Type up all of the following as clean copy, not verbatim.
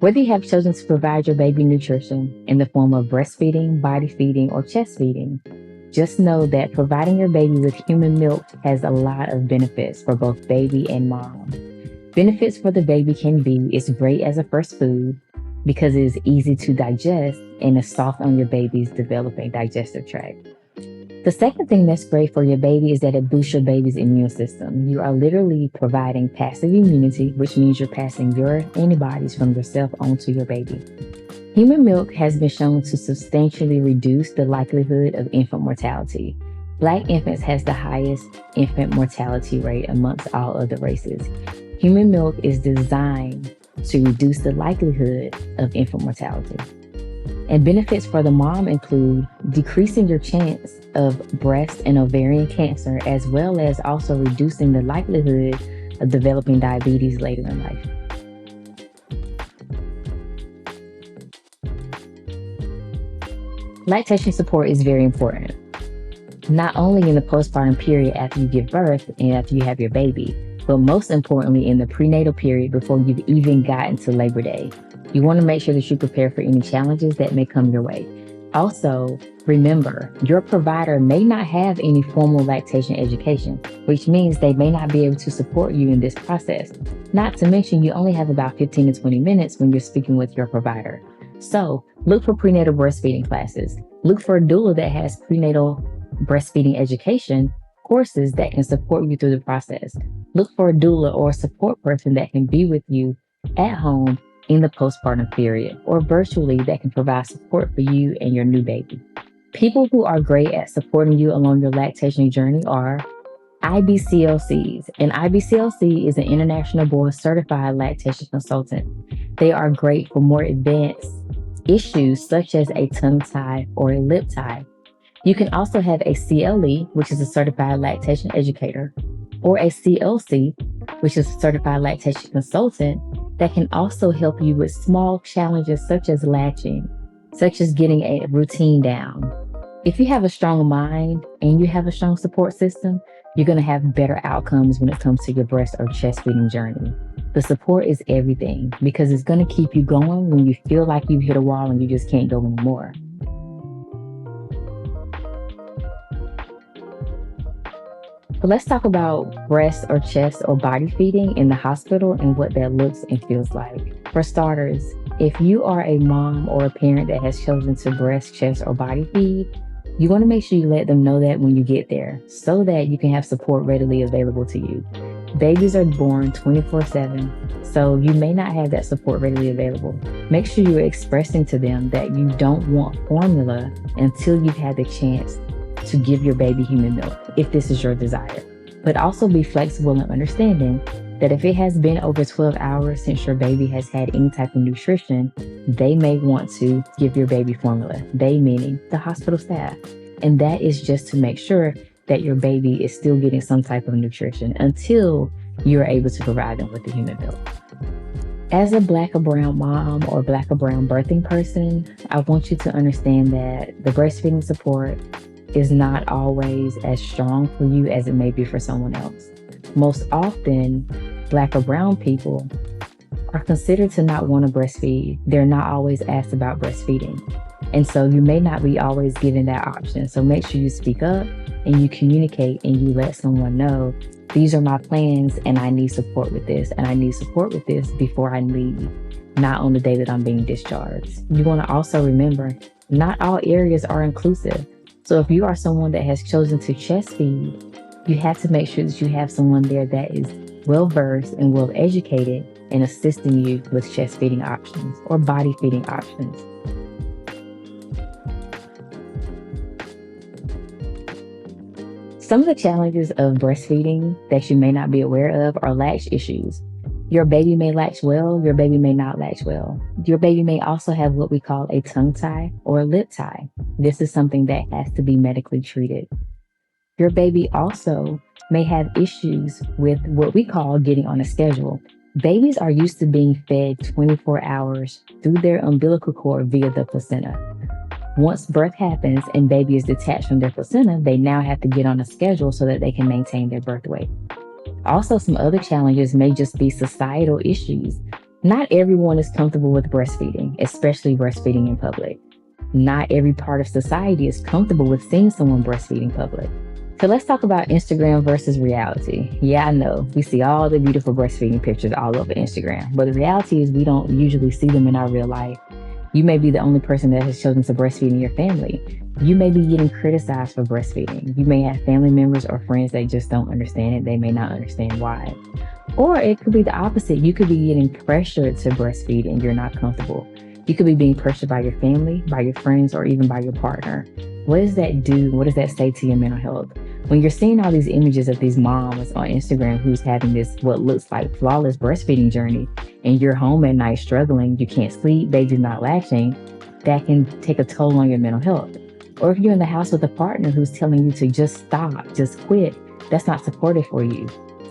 Whether you have chosen to provide your baby nutrition in the form of breastfeeding, body feeding, or chest feeding, just know that providing your baby with human milk has a lot of benefits for both baby and mom. Benefits for the baby can be it's great as a first food because it is easy to digest and is soft on your baby's developing digestive tract. The second thing that's great for your baby is that it boosts your baby's immune system. You are literally providing passive immunity, which means you're passing your antibodies from yourself onto your baby. Human milk has been shown to substantially reduce the likelihood of infant mortality. Black infants has the highest infant mortality rate amongst all other races. Human milk is designed to reduce the likelihood of infant mortality. And benefits for the mom include decreasing your chance of breast and ovarian cancer, as well as also reducing the likelihood of developing diabetes later in life. Lactation support is very important, not only in the postpartum period after you give birth and after you have your baby, but most importantly in the prenatal period before you've even gotten to Labor Day. You want to make sure that you prepare for any challenges that may come your way. Also, remember, your provider may not have any formal lactation education, which means they may not be able to support you in this process. Not to mention, you only have about 15 to 20 minutes when you're speaking with your provider. So look for prenatal breastfeeding classes. Look for a doula that has prenatal breastfeeding education courses that can support you through the process. Look for a doula or a support person that can be with you at home in the postpartum period or virtually that can provide support for you and your new baby. People who are great at supporting you along your lactation journey are IBCLCs. And IBCLC is an International Board Certified Lactation Consultant. They are great for more advanced issues such as a tongue tie or a lip tie. You can also have a CLE, which is a Certified Lactation Educator, or a CLC, which is a Certified Lactation Consultant, that can also help you with small challenges such as latching, such as getting a routine down. If you have a strong mind and you have a strong support system, you're going to have better outcomes when it comes to your breast or chest feeding journey. The support is everything because it's going to keep you going when you feel like you've hit a wall and you just can't go anymore. But let's talk about breast or chest or body feeding in the hospital and what that looks and feels like. For starters, if you are a mom or a parent that has chosen to breast, chest, or body feed, you want to make sure you let them know that when you get there so that you can have support readily available to you. Babies are born 24/7, so you may not have that support readily available. Make sure you're expressing to them that you don't want formula until you've had the chance to give your baby human milk, if this is your desire. But also be flexible and understanding that if it has been over 12 hours since your baby has had any type of nutrition, they may want to give your baby formula. They meaning the hospital staff. And that is just to make sure that your baby is still getting some type of nutrition until you're able to provide them with the human milk. As a Black or brown mom or Black or brown birthing person, I want you to understand that the breastfeeding support is not always as strong for you as it may be for someone else. Most often, Black or brown people are considered to not want to breastfeed. They're not always asked about breastfeeding. And so you may not be always given that option. So make sure you speak up and you communicate and you let someone know, these are my plans and I need support with this and I need support with this before I leave, not on the day that I'm being discharged. You want to also remember, not all areas are inclusive. So if you are someone that has chosen to chest feed, you have to make sure that you have someone there that is well-versed and well-educated in assisting you with chest feeding options or body feeding options. Some of the challenges of breastfeeding that you may not be aware of are latch issues. Your baby may latch well, your baby may not latch well. Your baby may also have what we call a tongue tie or a lip tie. This is something that has to be medically treated. Your baby also may have issues with what we call getting on a schedule. Babies are used to being fed 24 hours through their umbilical cord via the placenta. Once birth happens and baby is detached from their placenta, they now have to get on a schedule so that they can maintain their birth weight. Also, some other challenges may just be societal issues. Not everyone is comfortable with breastfeeding, especially breastfeeding in public. Not every part of society is comfortable with seeing someone breastfeeding in public. So let's talk about Instagram versus reality. Yeah, I know we see all the beautiful breastfeeding pictures all over Instagram, but the reality is we don't usually see them in our real life. You may be the only person that has chosen to breastfeed in your family. You may be getting criticized for breastfeeding. You may have family members or friends that just don't understand it. They may not understand why. Or it could be the opposite. You could be getting pressured to breastfeed and you're not comfortable. You could be being pressured by your family, by your friends, or even by your partner. What does that do? What does that say to your mental health? When you're seeing all these images of these moms on Instagram who's having this, what looks like flawless breastfeeding journey, and you're home at night struggling, you can't sleep, baby's not latching, that can take a toll on your mental health. Or if you're in the house with a partner who's telling you to just stop, just quit, that's not supportive for you.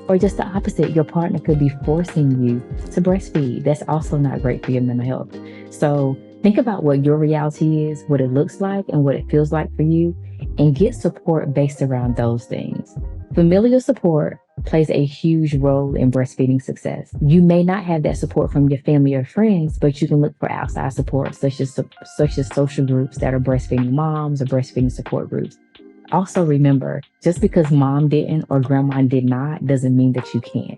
Or just the opposite, your partner could be forcing you to breastfeed. That's also not great for your mental health. So think about what your reality is, what it looks like, and what it feels like for you, and get support based around those things. Familial support plays a huge role in breastfeeding success. You may not have that support from your family or friends, but you can look for outside support, such as social groups that are breastfeeding moms or breastfeeding support groups. Also remember, just because mom didn't or grandma did not doesn't mean that you can't.